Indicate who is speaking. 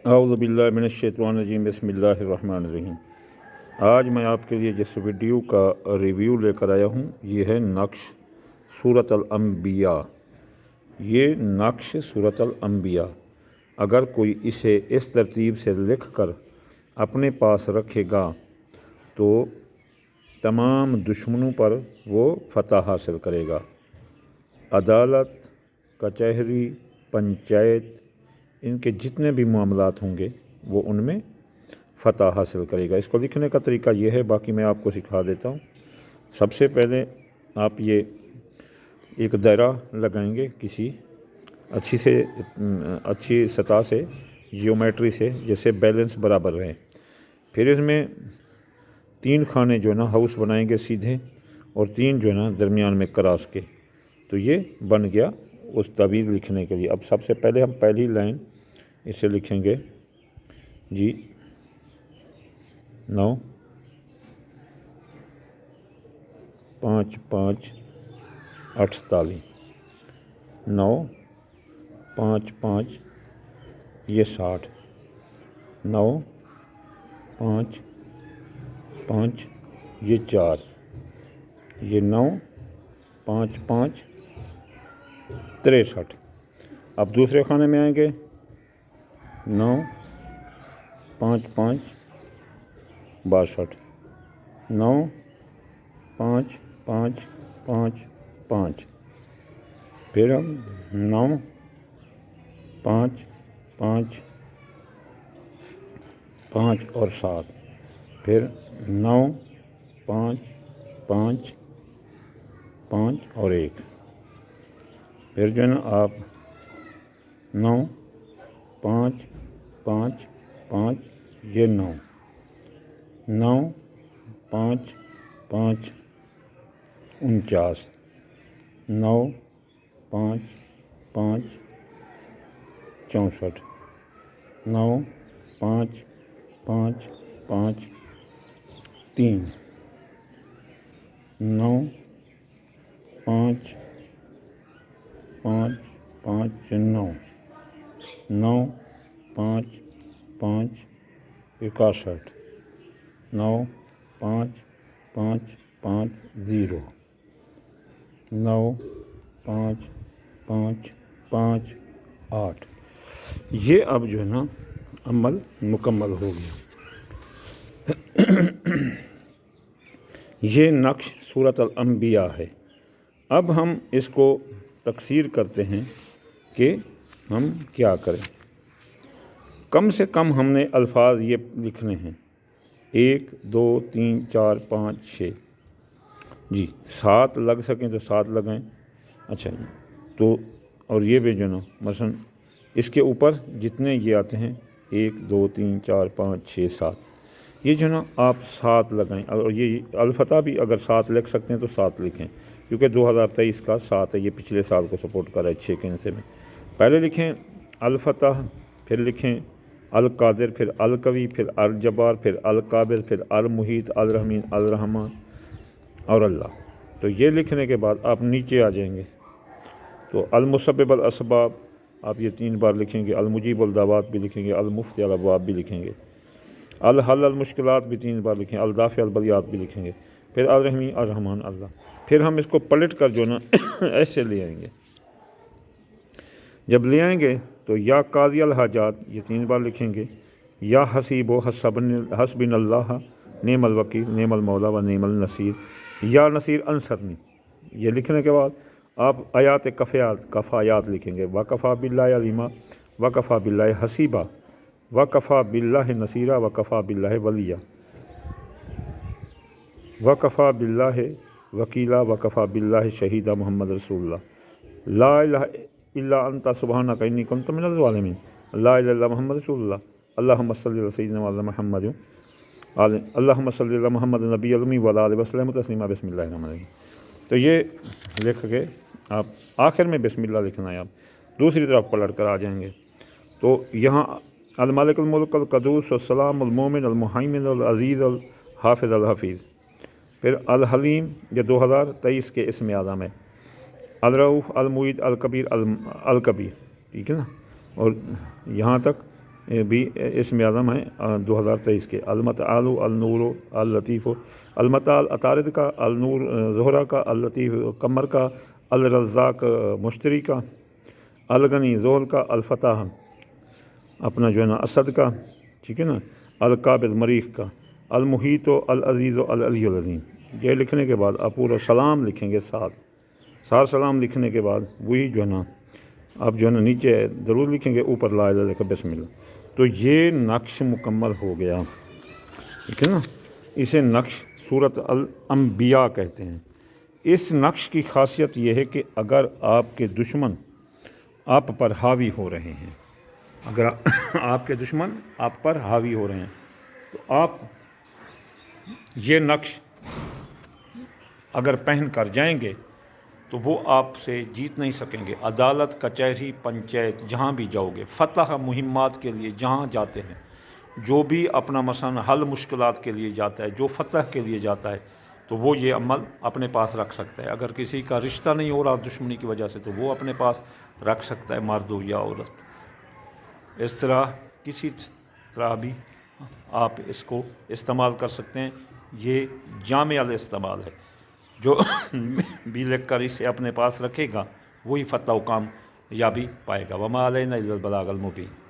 Speaker 1: اعوذ باللہ من الشیطان الرجیم، بسم اللہ الرحمن الرحیم۔ آج میں آپ کے لیے جس ویڈیو کا ریویو لے کر آیا ہوں یہ ہے نقش سورۃ الانبیاء۔ یہ نقش سورۃ الانبیاء اگر کوئی اسے اس ترتیب سے لکھ کر اپنے پاس رکھے گا تو تمام دشمنوں پر وہ فتح حاصل کرے گا۔ عدالت، کچہری، پنچایت، ان کے جتنے بھی معاملات ہوں گے وہ ان میں فتح حاصل کرے گا۔ اس کو لکھنے کا طریقہ یہ ہے، باقی میں آپ کو سکھا دیتا ہوں۔ سب سے پہلے آپ یہ ایک دائرہ لگائیں گے کسی اچھی سطح سے، جیومیٹری سے، جیسے بیلنس برابر رہے۔ پھر اس میں 3 خانے جو ہے نا ہاؤس بنائیں گے سیدھے، اور 3 جو ہے نا درمیان میں کراس کے، تو یہ بن گیا اس تعبیر لکھنے کے لیے۔ اب سب سے پہلے ہم پہلی لائن اسے لکھیں گے جی 9 5 5 48، 9 5 5 یہ 60، 9 5 5 یہ 4، یہ 9 5 5 63۔ اب دوسرے خانے میں آئیں گے، 9 5 5 62، 9 5 5 5 5، پھر ہم 9 5 5 5 اور 7، پھر 9 5 5 5 اور 1، پھر جو ہے نا آپ 9 5 5 5 یہ 9، 9 5 5 49، 9 5 5 64، 9 5 5 5 3، 9 5 5 5 9، 9 5 5 61، 9 5 5 5 0، 9 5 5 5 8۔ یہ اب جو ہے نا عمل مکمل ہو گیا۔ یہ نقش سورۃ الانبیاء ہے۔ اب ہم اس کو تقسیر کرتے ہیں کہ ہم کیا کریں۔ کم سے کم ہم نے الفاظ یہ لکھنے ہیں 1 2 3 4 5 6 جی، 7 لگ سکیں تو 7 لگائیں۔ اچھا جی، تو اور یہ بھی جو نا مثلا اس کے اوپر جتنے یہ آتے ہیں 1 2 3 4 5 6 7، یہ جو نا آپ 7 لگائیں، اور یہ الفتح بھی اگر 7 لکھ سکتے ہیں تو 7 لکھیں، کیونکہ 2023 کا 7 ہے، یہ پچھلے سال کو سپورٹ کر رہا ہے 6 کے حصے میں۔ پہلے لکھیں الفتح، پھر لکھیں القادر، پھر القوی، پھر الجبار، پھر القابل، پھر المحیط، الرحمین، الرحمن اور اللہ۔ تو یہ لکھنے کے بعد آپ نیچے آ جائیں گے تو المسبب الاسباب آپ یہ 3 بار لکھیں گے، المجیب الدعوات بھی لکھیں گے، المفتی الابواب بھی لکھیں گے، الحل المشکلات بھی 3 بار لکھیں، الدافع البلیات بھی لکھیں گے، پھر الرحمی الرحمن اللہ۔ پھر ہم اس کو پلٹ کر جو نا ایسے لے آئیں گے۔ جب لے آئیں گے تو یا قاضی الحاجات یہ 3 بار لکھیں گے، یا حسیب و حسبن اللہ نعم الوکیل نعم المولا و نعم النصیر، یا نصیر انصرنی۔ یہ لکھنے کے بعد آپ آیات کفایات لکھیں گے، وکفیٰ باللہ علیما، وکفیٰ باللہ حسیبہ، وکفیٰ باللہ نصیرہ، وکفیٰ باللہ ولیہ، وکفیٰ باللہ وکیلا، وکفیٰ باللہ شہیدہ محمد رسول اللہ، لا الہ الا انت سبحانک انی کنت من الظالمین، لا الہ الا محمد رسول اللہ، اللہم صلی علی سیدنا مولانا محمد، اللہم صلی علی محمد نبی المی وعلی آلہ وسلم تسلیما۔ بسم اللہ الرحمن الرحیم۔ تو یہ لکھ کے آپ آخر میں بسم اللہ لکھنا ہے۔ آپ دوسری طرف پلٹ کر آ جائیں گے تو یہاں المالک الملک القدوس السلام المومن المہیمن العزیز الحافظ الحفیظ، پھر الحلیم یہ 2023 کے اسم اعظم ہے، الرؤوف المعید الکبیر الکبیر، ٹھیک ہے نا، اور یہاں تک بھی اسم اعظم ہیں 2023 کے، المتعال النور اللطیف، المتعال عطارد کا، النور زہرہ کا، اللطیف قمر کا، الرزاق مشتری کا، الغنی زحل کا، الفتح اپنا جو ہے نا اسد کا، ٹھیک ہے نا، القابض مریخ کا، المحیط و العزیز و العلی العظیم۔ یہ لکھنے کے بعد آپ پورا سلام لکھیں گے، سات سلام لکھنے کے بعد وہی جو ہے نا آپ جو ہے نا نیچے ضرور لکھیں گے، اوپر لا الہ الا اللہ بسم اللہ۔ تو یہ نقش مکمل ہو گیا، ٹھیک ہے نا، اسے نقش سورۃ الانبیاء کہتے ہیں۔ اس نقش کی خاصیت یہ ہے کہ اگر آپ کے دشمن آپ پر حاوی ہو رہے ہیں، اگر آپ کے دشمن آپ پر حاوی ہو رہے ہیں تو آپ یہ نقش اگر پہن کر جائیں گے تو وہ آپ سے جیت نہیں سکیں گے۔ عدالت، کچہری، پنچایت، جہاں بھی جاؤ گے، فتح مہمات کے لیے جہاں جاتے ہیں، جو بھی اپنا مثلا حل مشکلات کے لیے جاتا ہے، جو فتح کے لیے جاتا ہے، تو وہ یہ عمل اپنے پاس رکھ سکتا ہے۔ اگر کسی کا رشتہ نہیں ہو رہا دشمنی کی وجہ سے تو وہ اپنے پاس رکھ سکتا ہے، مرد ہو یا عورت۔ اس طرح کسی طرح بھی آپ اس کو استعمال کر سکتے ہیں۔ یہ جامع الاستعمال ہے، جو بھی لکھ کر اسے اپنے پاس رکھے گا وہی فتح و کامیابی پائے گا۔ وما علینا الا البلاغ المبین۔